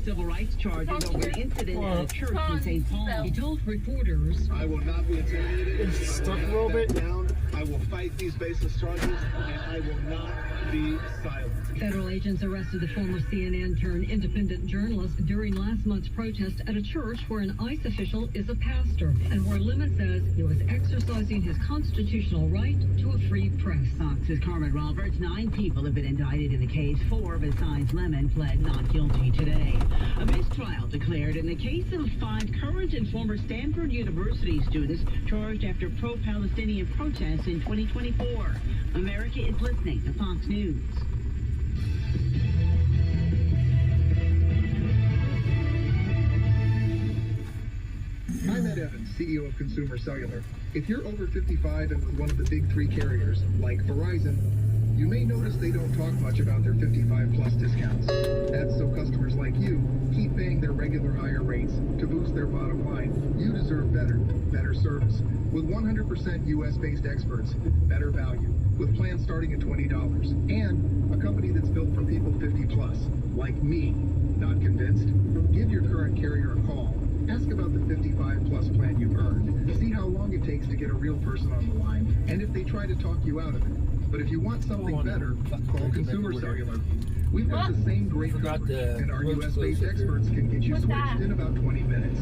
civil rights charges over an incident at a church in St. Paul. He told reporters, I will not be intimidated. It's stuck a little bit. I will fight these baseless charges, and I will not be silent. Federal agents arrested the former CNN-turned-independent journalist during last month's protest at a church where an ICE official is a pastor and where Lemon says he was exercising his constitutional right to a free press. Fox's Carmen Roberts. 9 people have been indicted in the case. 4 besides Lemon pled not guilty today. A mistrial declared in the case of 5 current and former Stanford University students charged after pro-Palestinian protests in 2024. America is listening to Fox News. I'm Ed Evans, CEO of Consumer Cellular. If you're over 55 and with one of the big 3 carriers, like Verizon, you may notice they don't talk much about their 55-plus discounts. That's so customers like you keep paying their regular higher rates to boost their bottom line. You deserve better service. With 100% U.S.-based experts, better value, with plans starting at $20. And a company that's built for people 50-plus, like me. Not convinced? Give your current carrier a call. Ask about the 55-plus plan you've earned. See how long it takes to get a real person on the line, and if they try to talk you out of it. But if you want something better, call Consumer Cellular. We've got the same great coverage, and our U.S.-based experts can get you switched in about 20 minutes.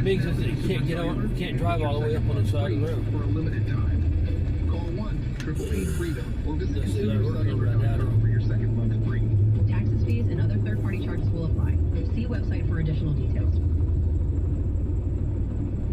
Big says that you can't get on, can't drive all the way up on the side of the road. For a limited time. Call 1-888-FREEDOM or visit ConsumerCellular.com for your second month free. Taxes, fees, and other third-party charges will apply. See website for additional details.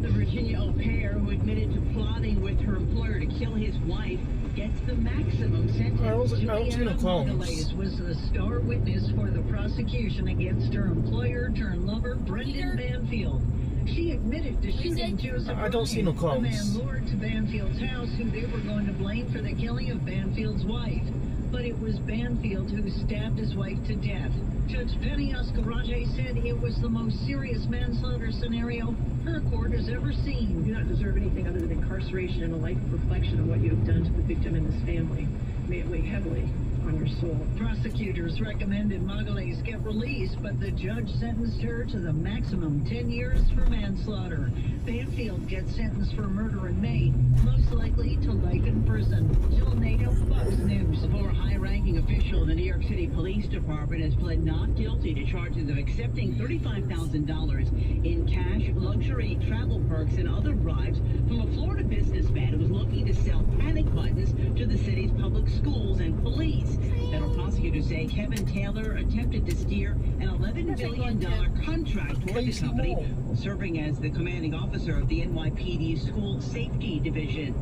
The Virginia au pair who admitted to plotting with her employer to kill his wife gets the maximum sentence. Juliana Margulies was the star witness for the prosecution against her employer-turned-lover, Brendan Banfield. She admitted to shooting Joseph I don't see no clones. the man lured to Banfield's house who they were going to blame for the killing of Banfield's wife. But it was Banfield who stabbed his wife to death. Judge Penny Escarache said it was the most serious manslaughter scenario her court has ever seen. You do not deserve anything other than incarceration and a life of reflection of what you have done to the victim and his family. May it weigh heavily on your soul. Prosecutors recommended Margulies get released, but the judge sentenced her to the maximum 10 years for manslaughter. Banfield gets sentenced for murder in May, most likely to life in prison. Jill Nato, Fox News. A former high-ranking official in the New York City Police Department has pled not guilty to charges of accepting $35,000 in cash, luxury, travel perks, and other bribes from a Florida businessman who was looking to sell panic buttons to the city's public schools and police. Federal prosecutors say Kevin Taylor attempted to steer an $11 billion contract toward the company, serving as the commanding officer of the NYPD School Safety Division.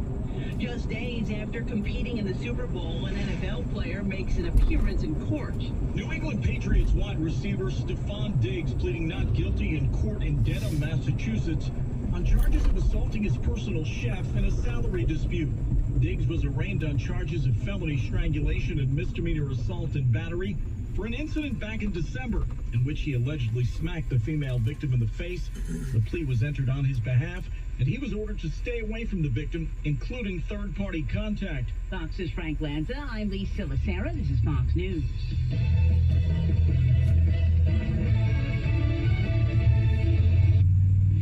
Just days after competing in the Super Bowl, an NFL player makes an appearance in court. New England Patriots wide receiver Stephon Diggs pleading not guilty in court in Dedham, Massachusetts, on charges of assaulting his personal chef in a salary dispute. Diggs was arraigned on charges of felony strangulation and misdemeanor assault and battery for an incident back in December in which he allegedly smacked the female victim in the face. The plea was entered on his behalf, and he was ordered to stay away from the victim, including third-party contact. Fox's Frank Lanza. I'm Lisa Lacera. This is Fox News.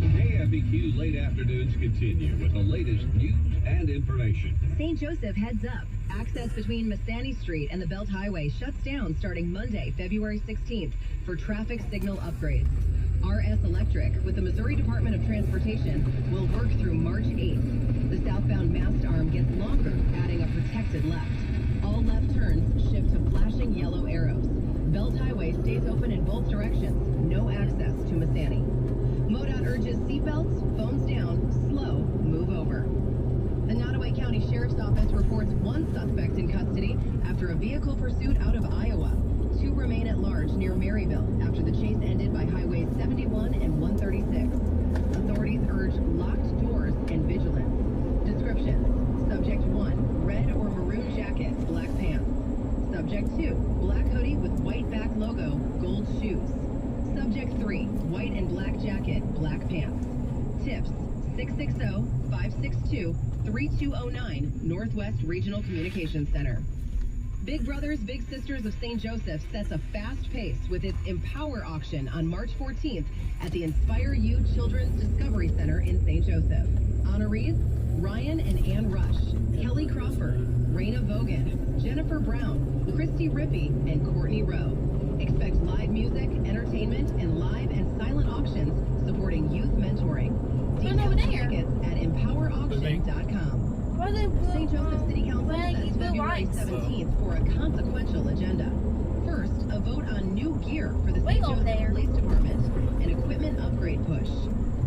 KFBQ late afternoons continue with the latest news and information. St. Joseph heads up. Access between Massaní Street and the Belt Highway shuts down starting Monday, February 16th for traffic signal upgrades. RS Electric, with the Missouri Department of Transportation, will work through March 8th. The southbound mast arm gets longer, adding a protected left. All left turns shift to flashing yellow arrows. Belt Highway stays open in both directions. No access to Massaní. MoDOT urges seatbelts, phones down, slow, move over. The Nottoway County Sheriff's Office reports 1 suspect in custody after a vehicle pursuit out of Iowa. 2 remain at large near Maryville after the chase ended by Highways 71 and 136. Authorities urge locked doors and vigilance. Description: Subject 1, red or maroon jacket, black pants. Subject 2, black hoodie with white back logo, gold shoes. Subject 3, white and black jacket, black pants. Tips: 660-562-3209, Northwest Regional Communications Center. Big Brothers Big Sisters of St. Joseph sets a fast pace with its Empower auction on March 14th at the Inspire You Children's Discovery Center in St. Joseph. Honorees: Ryan and Ann Rush, Kelly Crawford, Raina Vogan, Jennifer Brown, Christy Rippey, and Courtney Rowe. Expect live music, entertainment, and live and silent auctions supporting youth mentoring. Details and tickets at empowerauction.com. St. Joseph City Council sets February 17th for a consequential agenda. First, a vote on new gear for the St. Joseph Police Department, an equipment upgrade push.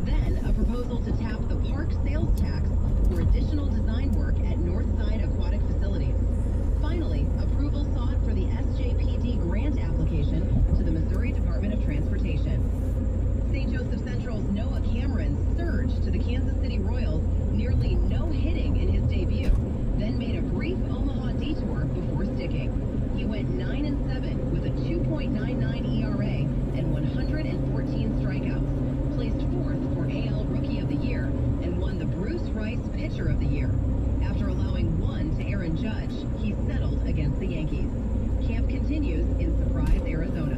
Then, a proposal to tap the park sales tax for additional design work at Northside Aquatic Facilities. Finally, approval sought for the SJPD grant application to the Missouri Department of Transportation. St. Joseph Central's Noah Cameron surged to the Kansas City Royals, nearly no hitting in his debut, then made a brief Omaha detour before sticking. He went 9-7 with a 2.99 ERA and 114 strikeouts, placed fourth for AL Rookie of the Year, and won the Bruce Rice Pitcher of the Year. After allowing one to Aaron Judge, he settled against the Yankees. Camp continues in Surprise, Arizona.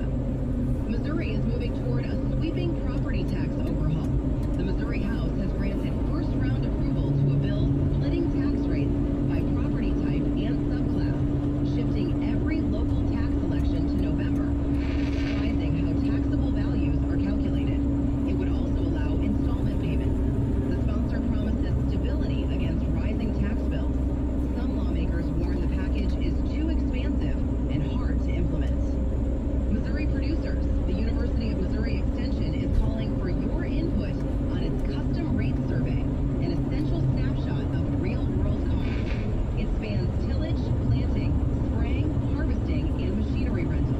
Missouri is moving toward a sweeping property tax overhaul. The Missouri House has granted first-round approval to a bill splitting tax rates by property type and subclass, shifting every local tax election to November, surprising how taxable values are calculated. It would also allow installment payments. The sponsor promises stability against rising tax bills. Some lawmakers warn the package is too expansive and hard to implement. Missouri producers. The University of Missouri Extension is calling for your input on its custom rate survey, an essential snapshot of real-world costs. It spans tillage, planting, spraying, harvesting, and machinery rental.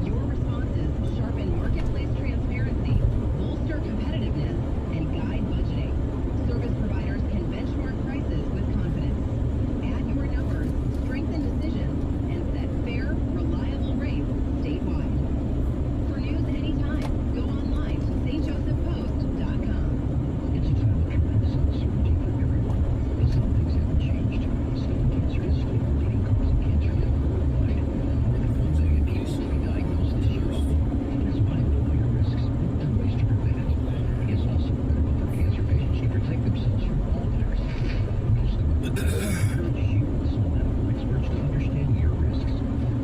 Your responses sharpen marketplace transparency, bolster competitiveness, and guide budgeting. Service providers can benchmark prices with confidence. Add your numbers, strengthen decisions, and set fair, reliable rates statewide. For news anytime, go online to stjosephpost.com. It's a time of tremendous uncertainty for everyone, but some things haven't changed. Stomach cancer is still the leading cause of cancer death worldwide. More than 1 million cases will be diagnosed this year alone. It is vital to know your risks and ways to prevent it. It is also critical for cancer patients to protect themselves from all viruses. No stomach cancer encourages you and small medical experts to understand your risks.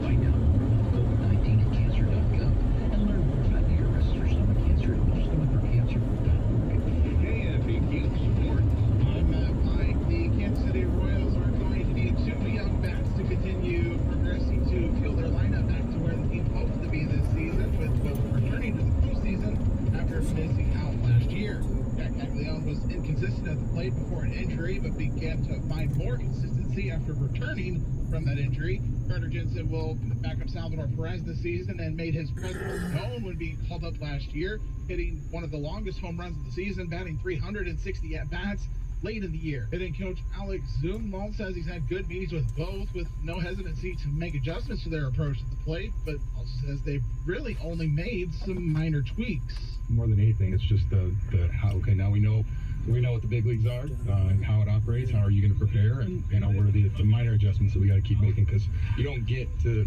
Find out more about COVID-19 at cancer.gov and learn more about your risks for stomach cancer at nostomachacancer.org. Hey, big news support. I'm Mike. The Kansas City Royals are going to need 2 young bats to continue progressing to fuel their lineup back to where the team hopes to be this season, with both returning to the postseason after missing out last year. Jack Caglione was inconsistent at the plate before an injury, but began to find more consistency after returning from that injury. Carter Jensen will back up Salvador Perez this season and made his presence known when being called up last year, hitting one of the longest home runs of the season, batting 360 at-bats late in the year. Hitting coach Alex Zumwalt says he's had good meetings with both, with no hesitancy to make adjustments to their approach at the plate, but also says they've really only made some minor tweaks. More than anything, it's just the how. Okay, now we know what the big leagues are and how it operates. How are you going to prepare? And what are the minor adjustments that we got to keep making? Because you don't get to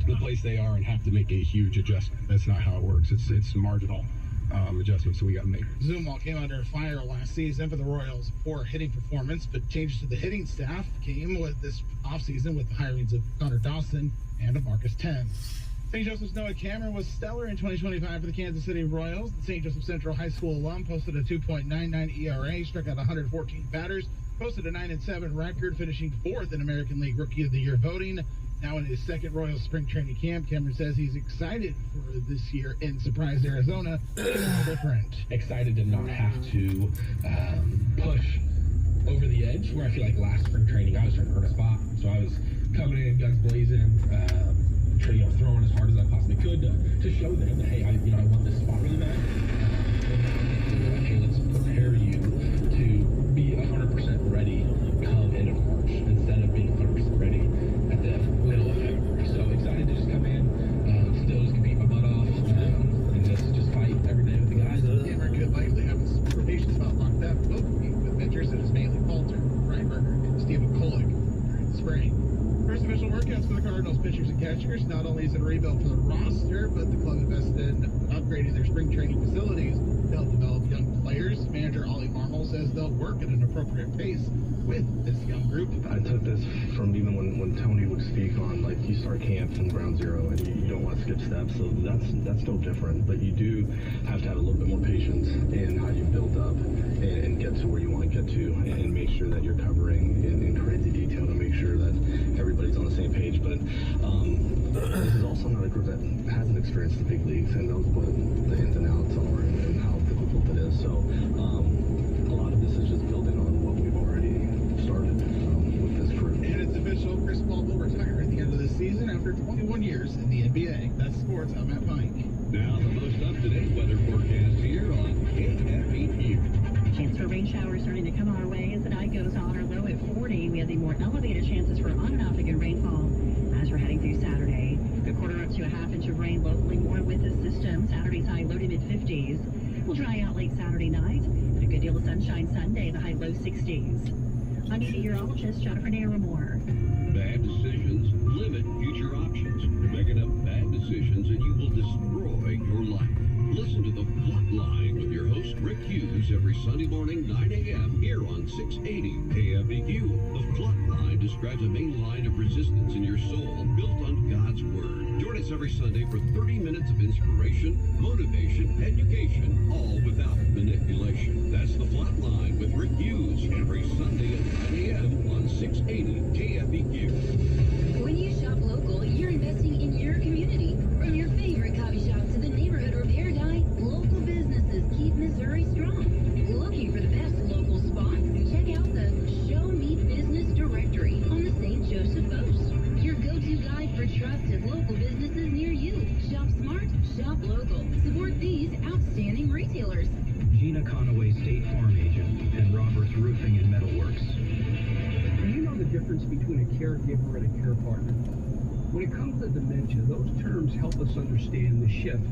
the place they are and have to make a huge adjustment. That's not how it works. It's marginal adjustments that we got to make. Zumwalt came under fire last season for the Royals' poor hitting performance, but changes to the hitting staff came with this offseason with the hirings of Connor Dawson and of Marcus Thames. St. Joseph's Noah Cameron was stellar in 2025 for the Kansas City Royals. The St. Joseph Central High School alum posted a 2.99 ERA, struck out 114 batters, posted a 9-7 record, finishing 4th in American League Rookie of the Year voting. Now in his second Royals spring training camp, Cameron says he's excited for this year in Surprise, Arizona. It's different. Excited to not have to push over the edge, where I feel like last spring training I was trying to earn a spot. So I was coming in guns blazing, throwing as hard as I possibly could to show them that, hey, I want this spot really bad. Okay, let's prepare you to be 100% ready come end of March instead of being 100% ready at the middle of February. So excited to just come in, still just compete my butt off, and just fight every day with the guys. Cameron could likely have his rotations about locked up, both with pitchers such as Bailey Falter, Ryan Berger, and Stephen Kolek during the spring. First official workout As for the Cardinals pitchers and catchers, not only is it a rebuild for the roster, but the club invested in upgrading their spring training facilities to help develop young players. Manager Ollie Marmol says they'll work at an appropriate pace with this young group. I took this from even when Tony would speak on, like, you start camp from ground zero and you don't want to skip steps, so that's still different, but you do have to have a little bit more patience in how you build up and get to where you want to get to, and make sure that you're covering in crazy detail to make sure that everybody's on the same page. But this is also not a group that hasn't experienced the big leagues and knows what the ins and outs are and how difficult it is. So a lot of this is just building on what we've already started with this group. And it's official, Chris Paul will retire at the end of this season after 21 years in the NBA. That's sports. I'm Matt Pike. Now the most up-to-date weather forecast here on KFEQ. Chance for rain showers starting to come our way as the night goes on. Our low at 40. We have the more elevated chances for on and off again rainfall as we're heading through Saturday. A quarter up to a half inch of rain locally, more with the system. Saturday's high low to mid-50s. We'll dry out late Saturday night. And a good deal of sunshine Sunday, the high low 60s. I'm meteorologist Jennifer Naramore. Bad decisions limit future options. Make enough bad decisions and you will destroy your life. Listen to The Plot Line with your host Rick Hughes every Sunday morning 9 a.m. here on 680 KFEQ. The Plot Line describes a main line of resistance in your soul built on God's Word. Join us every Sunday for 30 minutes of inspiration, motivation, education, all without manipulation. That's The Plot Line with Rick Hughes every Sunday at 9 a.m. on 680 KFEQ. When you shop local, you're investing in your community. From your favorite coffee shop to the neighborhood repair dye, local businesses keep Missouri strong. Looking for the best local spot? Check out the Show Me Business directory on the St. Joseph Post. Your go-to guide for trusted local businesses near you. Shop smart, shop local. Support these outstanding retailers. Gina Conaway, State Farm Agent, and Roberts Roofing and Metalworks. Do you know the difference between a caregiver and a care partner? When it comes to dementia, those terms help us understand the shift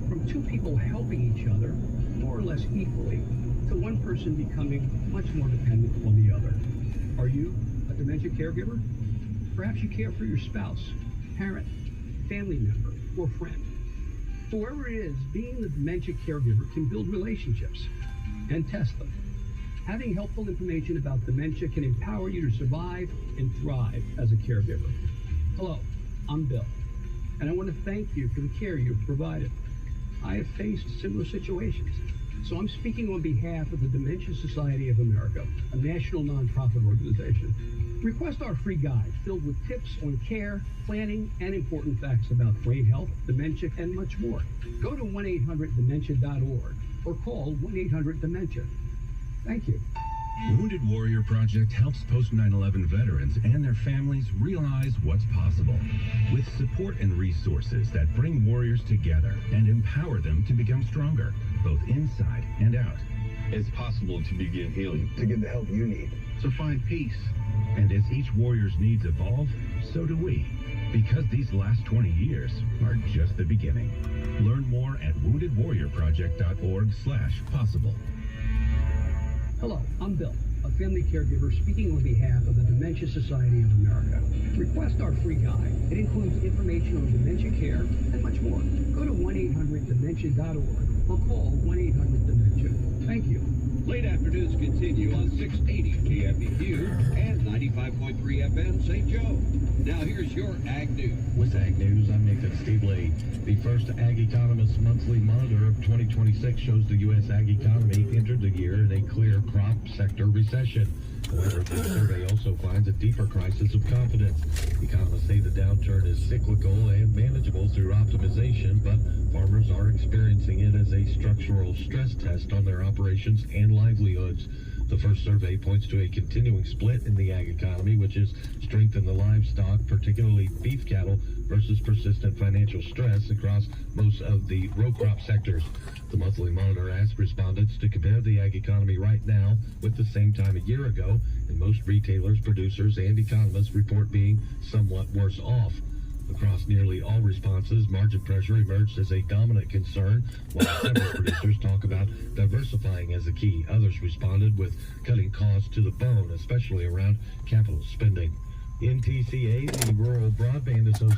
from two people helping each other, more or less equally, to one person becoming much more dependent on the other. Are you a dementia caregiver? Perhaps you care for your spouse, parent, family member, or friend. Whoever it is, being the dementia caregiver can build relationships and test them. Having helpful information about dementia can empower you to survive and thrive as a caregiver. Hello, I'm Bill, and I want to thank you for the care you've provided. I have faced similar situations, so I'm speaking on behalf of the Dementia Society of America, a national nonprofit organization. Request our free guide filled with tips on care, planning, and important facts about brain health, dementia, and much more. Go to 1-800-DEMENTIA.org or call 1-800-DEMENTIA. Thank you. Wounded Warrior Project helps post 9/11 veterans and their families realize what's possible with support and resources that bring warriors together and empower them to become stronger, both inside and out. It's possible to begin healing, to get the help you need, to find peace. And as each warrior's needs evolve, so do we. Because these last 20 years are just the beginning. Learn more at woundedwarriorproject.org/possible. Hello, I'm Bill, a family caregiver speaking on behalf of the Dementia Society of America. Request our free guide. It includes information on dementia care and much more. Go to 1-800-DEMENTIA.org or call 1-800-DEMENTIA. Thank you. Late afternoons continue on 680 KFEQ and 95.3 FM St. Joe. Now here's your Ag News. With Ag News, I'm Nathan Steedley. The first Ag Economist Monthly Monitor of 2026 shows the U.S. ag economy entered the year in a clear crop sector recession. However, this survey also finds a deeper crisis of confidence. Economists say the downturn is cyclical and manageable through optimization, but farmers are experiencing it as a structural stress test on their operations and livelihoods. The first survey points to a continuing split in the ag economy, which is strength in the livestock, particularly beef cattle, versus persistent financial stress across most of the row crop sectors. The monthly monitor asked respondents to compare the ag economy right now with the same time a year ago, and most retailers, producers, and economists report being somewhat worse off. Across nearly all responses, margin pressure emerged as a dominant concern, while several producers talk about diversifying as a key. Others responded with cutting costs to the bone, especially around capital spending. NTCA, the Rural Broadband Association.